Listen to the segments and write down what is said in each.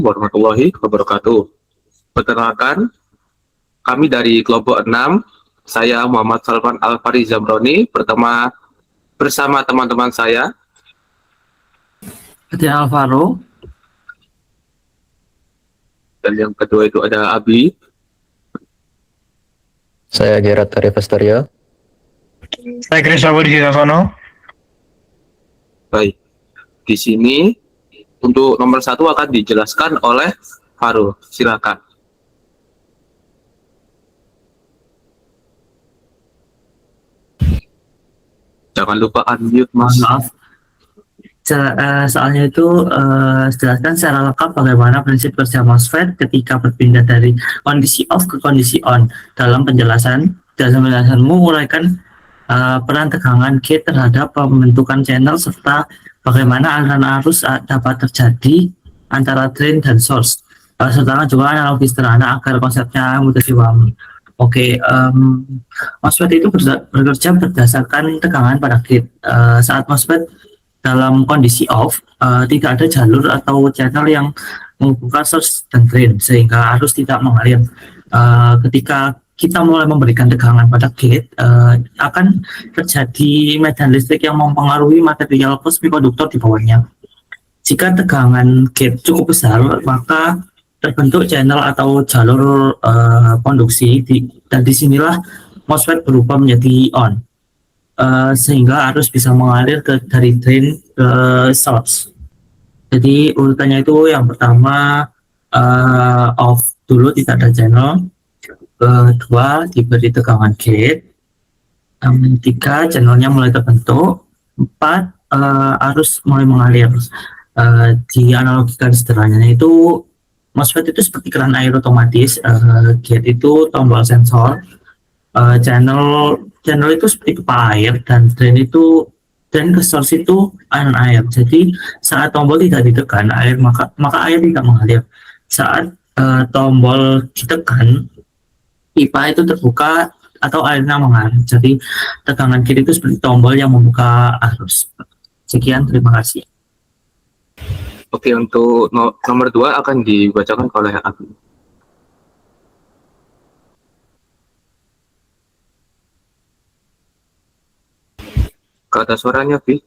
Warahmatullahi wabarakatuh. Perkenalkan, kami dari kelompok 6, saya Muhammad Salman Alfari Zamroni, bersama teman-teman saya, Ada Alvaro, dan yang kedua itu ada Abi. Saya Gerard Arif Astario. Saya Krisna Budi Sitasono. Baik, di sini untuk nomor 1 akan dijelaskan oleh Farul. Silakan. Jangan lupa unmute, Mas. maaf. Soalnya itu jelaskan secara lengkap bagaimana prinsip kerja MOSFET ketika berpindah dari kondisi off ke kondisi on. Dalam penjelasanmu uraikan peran tegangan gate terhadap pembentukan channel serta bagaimana aliran arus dapat terjadi antara drain dan source. Serta juga analogi sederhana agar konsepnya mudah dipahami. Oke, MOSFET itu bekerja berdasarkan tegangan pada gate. Saat MOSFET dalam kondisi off, tidak ada jalur atau channel yang menghubungkan source dan drain sehingga arus tidak mengalir. Ketika kita mulai memberikan tegangan pada gate, akan terjadi medan listrik yang mempengaruhi material semikonduktor di bawahnya. Jika tegangan gate cukup besar, maka terbentuk channel atau jalur konduksi dan disinilah MOSFET berubah menjadi on. Sehingga arus bisa mengalir dari drain ke source. Jadi urutannya itu yang pertama off dulu, tidak ada channel. Kedua diberi tegangan gate. Tiga, channelnya mulai terbentuk. Empat, arus mulai mengalir. Dianalogikan sederhananya itu MOSFET itu seperti keran air otomatis, gate itu tombol sensor, channel itu seperti pipa air, dan drain ke source itu aliran air. Jadi saat tombol tidak ditekan maka air tidak mengalir. Saat tombol ditekan, pipa itu terbuka atau airnya mengalir. Jadi tegangan gate itu seperti tombol yang membuka arus. Sekian, terima kasih. Oke, untuk nomor 2 akan dibacakan oleh Abi. Kata suaranya, Bi.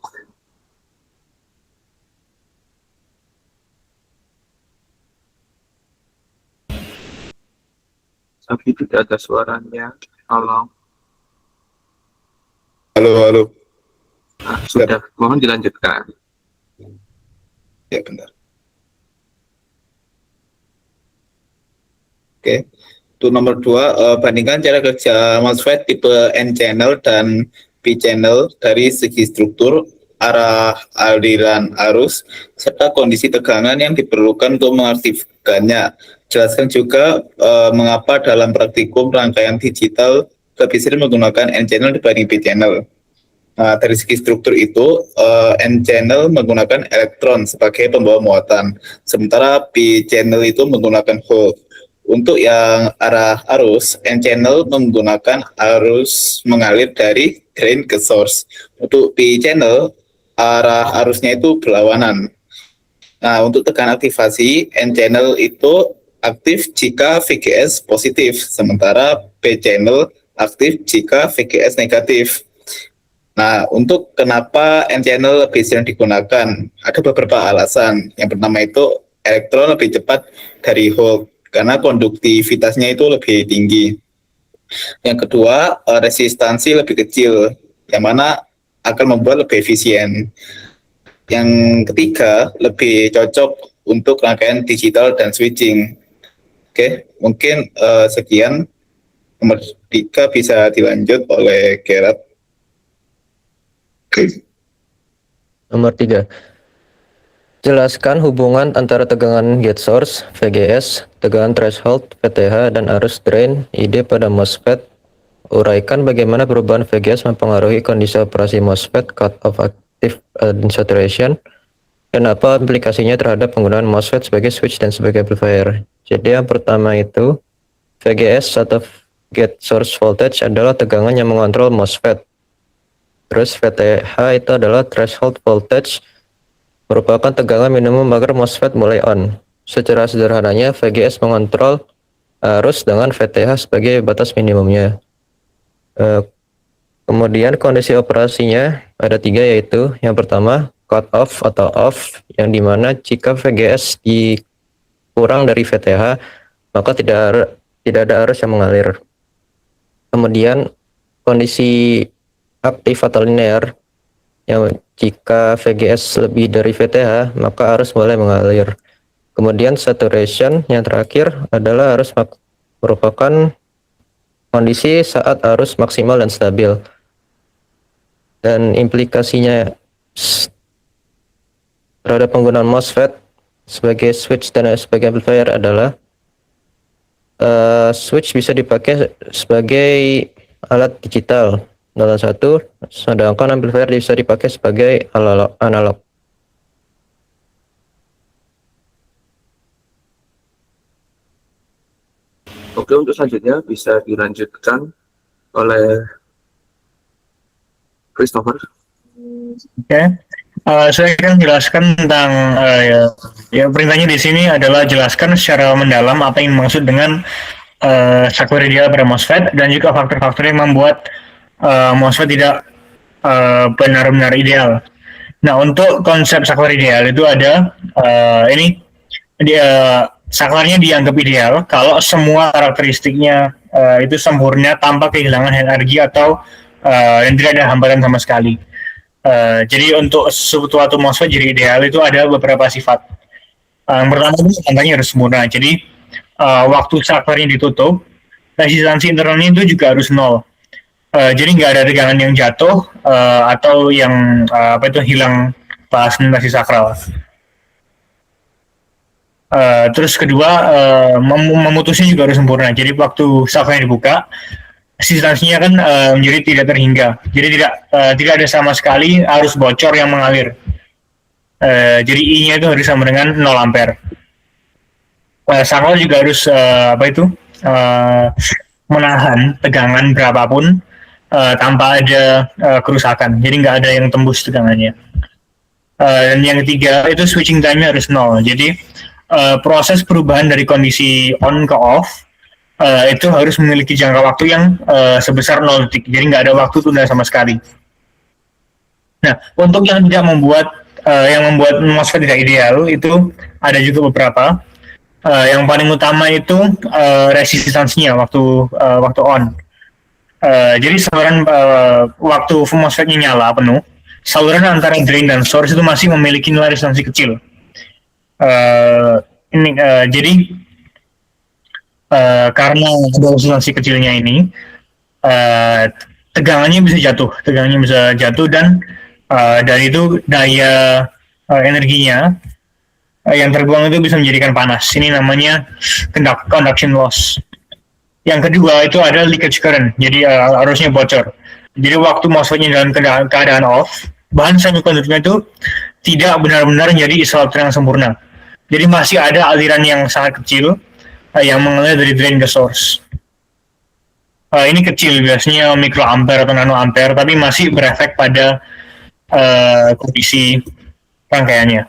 Abi tidak ada suaranya. Tolong. Halo. Sudah, mohon dilanjutkan. Ya, benar. Oke. Untuk nomor 2, bandingkan cara kerja MOSFET tipe N-channel dan P-channel dari segi struktur, arah aliran arus, serta kondisi tegangan yang diperlukan untuk mengaktifkannya. Jelaskan juga mengapa dalam praktikum rangkaian digital lebih sering menggunakan N-channel dibanding P-channel. Nah, dari segi struktur itu, N-channel menggunakan elektron sebagai pembawa muatan, sementara P-channel itu menggunakan hole. Untuk yang arah arus, N-channel menggunakan arus mengalir dari drain ke source. Untuk P-channel, arah arusnya itu berlawanan. Nah, untuk tekanan aktivasi, N-channel itu aktif jika VGS positif, sementara P-channel aktif jika VGS negatif. Nah, untuk kenapa N-channel lebih sering digunakan, ada beberapa alasan. Yang pertama itu elektron lebih cepat dari hole, karena konduktivitasnya itu lebih tinggi. Yang kedua, resistansi lebih kecil, yang mana akan membuat lebih efisien. Yang ketiga, lebih cocok untuk rangkaian digital dan switching. Oke, mungkin sekian. Nomor 3 bisa dilanjut oleh Gerard. Nomor 3. Jelaskan hubungan antara tegangan gate source, VGS, tegangan threshold, VTH, dan arus drain, ID pada MOSFET. Uraikan bagaimana perubahan VGS mempengaruhi kondisi operasi MOSFET, cut-off active saturation, dan apa implikasinya terhadap penggunaan MOSFET sebagai switch dan sebagai amplifier. Jadi yang pertama itu, VGS atau gate source voltage adalah tegangan yang mengontrol MOSFET. Terus VTH itu adalah threshold voltage, merupakan tegangan minimum agar MOSFET mulai on. Secara sederhananya, VGS mengontrol arus dengan VTH sebagai batas minimumnya. Kemudian kondisi operasinya ada 3, yaitu yang pertama cut off atau off, yang dimana jika VGS dikurang dari VTH maka tidak ada arus yang mengalir. Kemudian kondisi aktif atau linear, yang jika VGS lebih dari VTH maka arus mulai mengalir. Kemudian saturation yang terakhir adalah arus merupakan kondisi saat arus maksimal dan stabil. Dan implikasinya terhadap penggunaan MOSFET sebagai switch dan sebagai amplifier adalah switch bisa dipakai sebagai alat digital 01, sedangkan amplifier bisa dipakai sebagai analog. Oke, untuk selanjutnya bisa dilanjutkan oleh Christopher. Oke. Saya akan jelaskan tentang perintahnya di sini adalah jelaskan secara mendalam apa yang dimaksud dengan saklar ideal pada MOSFET dan juga faktor-faktor yang membuat MOSFET tidak benar-benar ideal. Nah, untuk konsep saklar ideal itu ada saklarnya dianggap ideal kalau semua karakteristiknya itu sempurna tanpa kehilangan energi atau dan tidak ada hambatan sama sekali. Jadi untuk suatu MOSFET jadi ideal itu ada beberapa sifat. Yang pertama itu tandanya harus sempurna. Jadi waktu saklarnya ditutup, resistansi internalnya itu juga harus 0. Jadi nggak ada tegangan yang jatuh atau yang hilang pas nasi sakral. Terus kedua, memutusnya juga harus sempurna. Jadi waktu saklarnya dibuka, resistansinya kan menjadi tidak terhingga. Jadi tidak ada sama sekali arus bocor yang mengalir. Jadi I-nya itu harus sama dengan 0 ampere. Saklar juga harus menahan tegangan berapapun tanpa ada kerusakan. Jadi nggak ada yang tembus tegangannya. Dan yang ketiga itu switching time-nya harus 0. Jadi proses perubahan dari kondisi on ke off itu harus memiliki jangka waktu yang sebesar 0 detik. Jadi nggak ada waktu tunda sama sekali. Nah, untuk yang tidak membuat MOSFET tidak ideal itu ada juga beberapa. Yang paling utama itu resistansinya waktu on. Jadi saluran waktu MOSFET-nya nyala penuh, saluran antara drain dan source itu masih memiliki nilai resistansi kecil. Jadi karena ada resistansi kecilnya ini, tegangannya bisa jatuh dan dari itu daya energinya yang terbuang itu bisa menjadikan panas. Ini namanya conduction loss. Yang kedua itu ada leakage current, jadi arusnya bocor. Jadi waktu MOSFET-nya dalam keadaan off, bahan semikonduktornya itu tidak benar-benar menjadi isolator yang sempurna. Jadi masih ada aliran yang sangat kecil yang mengalir dari drain ke source. Ini kecil, biasanya mikroampere atau nanoampere, tapi masih berefek pada kondisi rangkaiannya.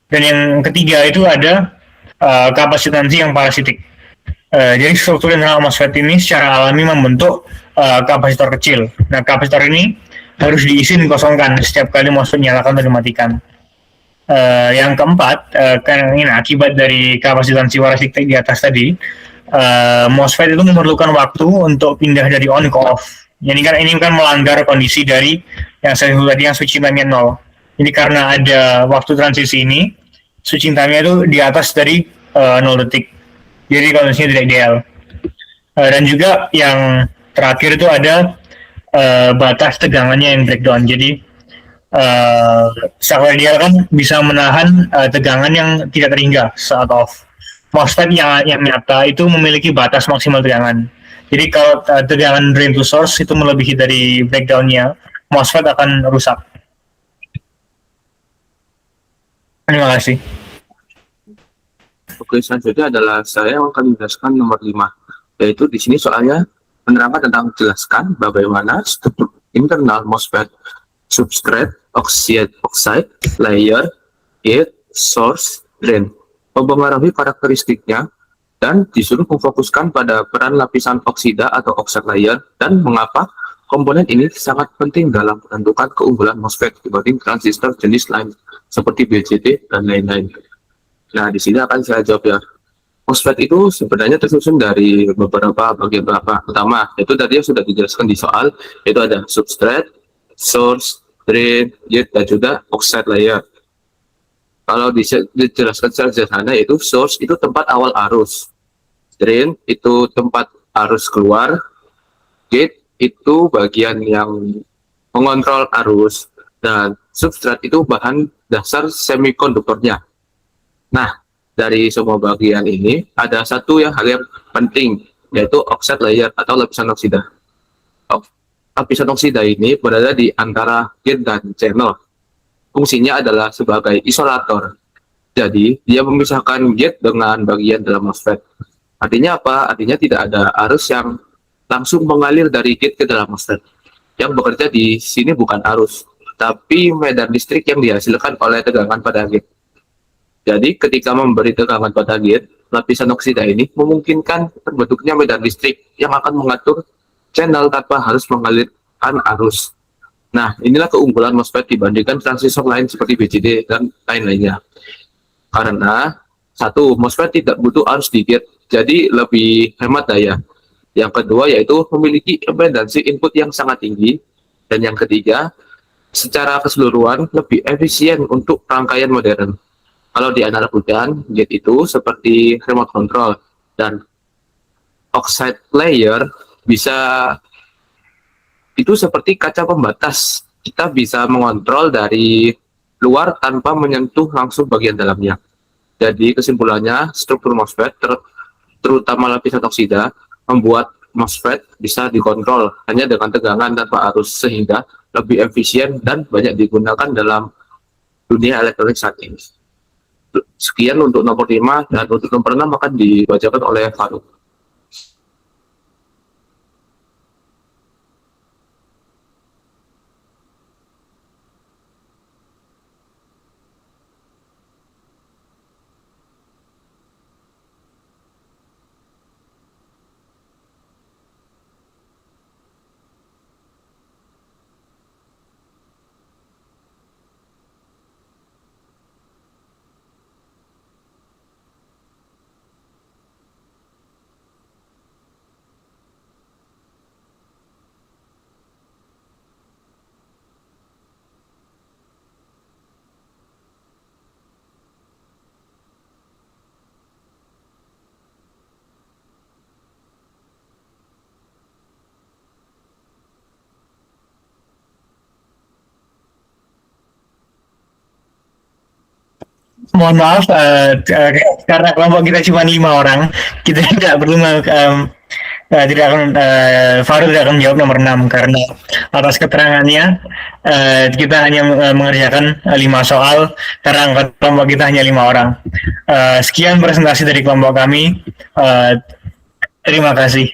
Dan yang ketiga itu ada kapasitansi yang parasitik. Jadi struktur internal MOSFET ini secara alami membentuk kapasitor kecil. Nah, kapasitor ini harus diisi dan kosongkan setiap kali MOSFET nyalakan atau dimatikan. Yang keempat, karena ini akibat dari kapasitansi parasitik di atas tadi, MOSFET itu memerlukan waktu untuk pindah dari on ke off. Jadi kan ini kan melanggar kondisi dari yang saya sebut tadi yang switching time-nya 0. Jadi karena ada waktu transisi ini, switching time-nya itu di atas dari 0 detik. Jadi kondisinya tidak ideal. Dan juga yang terakhir itu ada batas tegangannya yang breakdown. Jadi saklar ideal kan bisa menahan tegangan yang tidak terhingga saat off. MOSFET yang nyata itu memiliki batas maksimal tegangan. Jadi kalau tegangan drain to source itu melebihi dari breakdown-nya, MOSFET akan rusak. Terima kasih. Oke, selanjutnya adalah saya yang akan menjelaskan nomor 5, yaitu di sini soalnya menerangkan tentang jelaskan bagaimana struktur internal MOSFET, substrate, oxide, layer, gate, source, drain. mempengaruhi karakteristiknya, dan disuruh memfokuskan pada peran lapisan oksida atau oxide layer dan mengapa komponen ini sangat penting dalam menentukan keunggulan MOSFET dibanding transistor jenis lain seperti BJT dan lain-lain. Nah, di sini akan saya jawab ya. MOSFET itu sebenarnya tersusun dari beberapa bagian utama, yaitu tadi yang sudah dijelaskan di soal, yaitu ada substrate, source, drain, gate, dan juga oxide layer. Kalau dijelaskan secara sederhana, yaitu source itu tempat awal arus, drain itu tempat arus keluar, gate itu bagian yang mengontrol arus, dan substrat itu bahan dasar semikonduktornya. Nah, dari semua bagian ini ada satu hal yang penting, yaitu oxide layer atau lapisan oksida. Lapisan oksida ini berada di antara gate dan channel. Fungsinya adalah sebagai isolator. Jadi, dia memisahkan gate dengan bagian dalam MOSFET. Artinya apa? Artinya tidak ada arus yang langsung mengalir dari gate ke dalam MOSFET. Yang bekerja di sini bukan arus, tapi medan listrik yang dihasilkan oleh tegangan pada gate. Jadi, ketika memberi tegangan pada gate, lapisan oksida ini memungkinkan terbentuknya medan listrik yang akan mengatur channel tanpa harus mengalirkan arus. Nah, inilah keunggulan MOSFET dibandingkan transistor lain seperti BJT dan lain-lainnya. Karena, satu, MOSFET tidak butuh arus di gate, jadi lebih hemat daya. Yang kedua, yaitu memiliki impedansi input yang sangat tinggi. Dan yang ketiga, secara keseluruhan lebih efisien untuk rangkaian modern. Kalau di analog bulan, gate itu seperti remote control, dan oxide layer bisa itu seperti kaca pembatas. Kita bisa mengontrol dari luar tanpa menyentuh langsung bagian dalamnya. Jadi kesimpulannya, struktur MOSFET terutama lapisan oksida membuat MOSFET bisa dikontrol hanya dengan tegangan tanpa arus, sehingga lebih efisien dan banyak digunakan dalam dunia elektronik saat ini. Sekian untuk nomor 5, dan untuk nomor 6 akan dibacakan oleh Faruk. Mohon maaf, karena kelompok kita cuma 5 orang, kita tidak perlu tidak akan Farul tidak akan menjawab nomor 6 karena atas keterangannya kita hanya mengerjakan 5 soal karena kelompok kita hanya 5 orang. Sekian presentasi dari kelompok kami. Terima kasih.